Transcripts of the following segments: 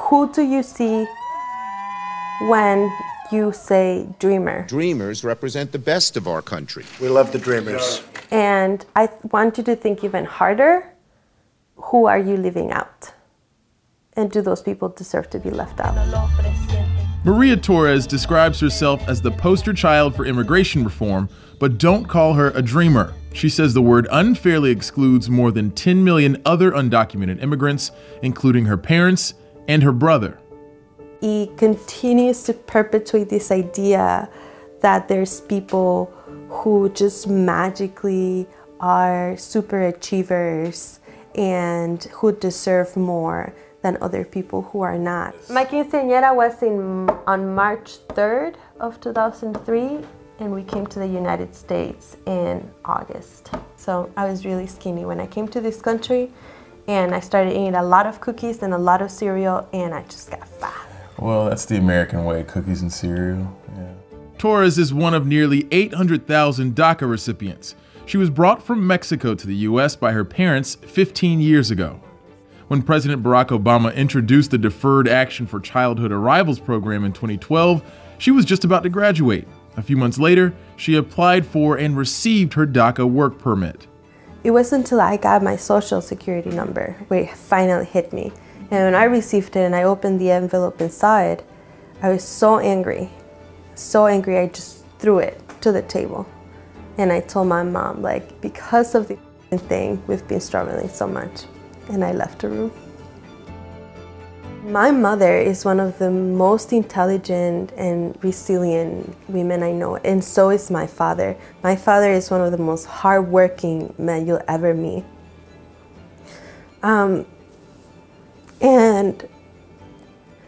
Who do you see when you say dreamer? Dreamers represent the best of our country. We love the dreamers. And I want you to think even harder, who are you leaving out? And do those people deserve to be left out? Maria Torres describes herself as the poster child for immigration reform, but don't call her a dreamer. She says the word unfairly excludes more than 10 million other undocumented immigrants, including her parents and her brother. He continues to perpetuate this idea that there's people who just magically are super achievers and who deserve more than other people who are not. My quinceañera was on March 3rd of 2003, and we came to the United States in August. So I was really skinny when I came to this country, and I started eating a lot of cookies and a lot of cereal, and I just got fat. Well, that's the American way, cookies and cereal, yeah. Torres is one of nearly 800,000 DACA recipients. She was brought from Mexico to the US by her parents 15 years ago. When President Barack Obama introduced the Deferred Action for Childhood Arrivals program in 2012, she was just about to graduate. A few months later, she applied for and received her DACA work permit. It wasn't until I got my social security number where it finally hit me. And when I received it and I opened the envelope and saw it, I was so angry. So angry, I just threw it to the table. And I told my mom, like, because of the thing, we've been struggling so much. And I left the room. My mother is one of the most intelligent and resilient women I know, and so is my father. My father is one of the most hardworking men you'll ever meet. And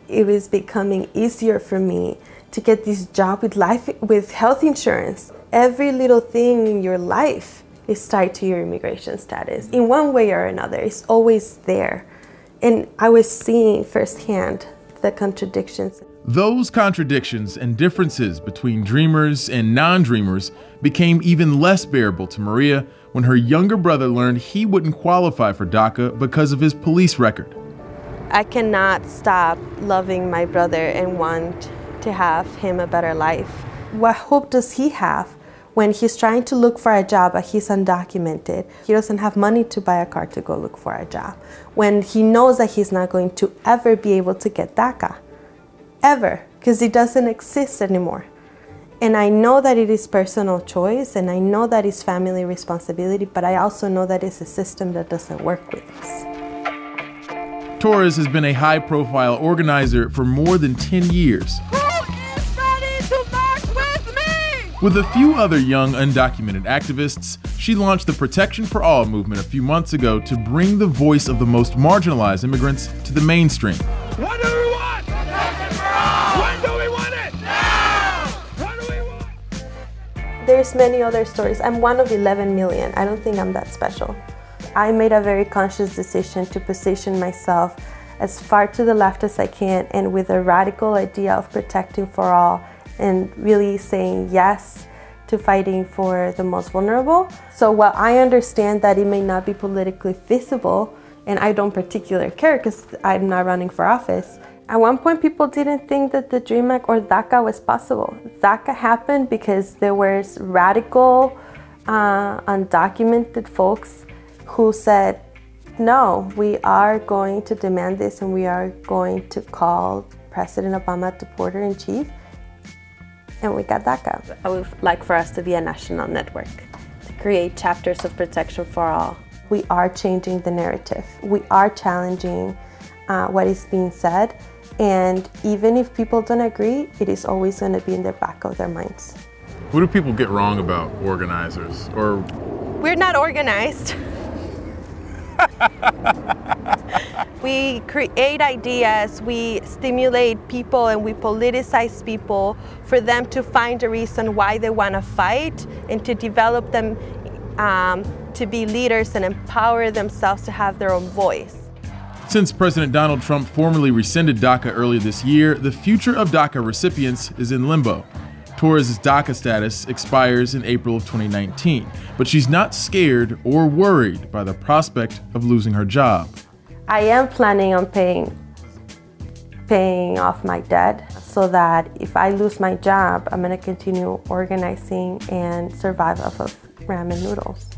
it was becoming easier for me to get this job with health insurance. Every little thing in your life is tied to your immigration status. In one way or another, it's always there. And I was seeing firsthand the contradictions. Those contradictions and differences between dreamers and non-dreamers became even less bearable to Maria when her younger brother learned he wouldn't qualify for DACA because of his police record. I cannot stop loving my brother and want to have him a better life. What hope does he have when he's trying to look for a job but he's undocumented? He doesn't have money to buy a car to go look for a job. When he knows that he's not going to ever be able to get DACA, ever, because it doesn't exist anymore. And I know that it is personal choice, and I know that it's family responsibility, but I also know that it's a system that doesn't work with us. Torres has been a high-profile organizer for more than 10 years. Who is ready to march with me? With a few other young undocumented activists, she launched the Protection for All movement a few months ago to bring the voice of the most marginalized immigrants to the mainstream. What do we want? Protection for all! When do we want it? Now! What do we want? There's many other stories. I'm one of 11 million. I don't think I'm that special. I made a very conscious decision to position myself as far to the left as I can, and with a radical idea of protecting for all and really saying yes to fighting for the most vulnerable. So while I understand that it may not be politically feasible, and I don't particularly care because I'm not running for office, at one point people didn't think that the DREAM Act or DACA was possible. DACA happened because there was radical, undocumented folks who said, no, we are going to demand this and we are going to call President Obama deporter-in-chief, and we got DACA. I would like for us to be a national network, to create chapters of protection for all. We are changing the narrative. We are challenging what is being said, and even if people don't agree, it is always going to be in the back of their minds. What do people get wrong about organizers? Or we're not organized. We create ideas, we stimulate people, and we politicize people for them to find a reason why they want to fight and to develop them to be leaders and empower themselves to have their own voice. Since President Donald Trump formally rescinded DACA earlier this year, the future of DACA recipients is in limbo. Torres' DACA status expires in April of 2019, but she's not scared or worried by the prospect of losing her job. I am planning on paying paying off my debt so that if I lose my job, I'm gonna continue organizing and survive off of ramen noodles.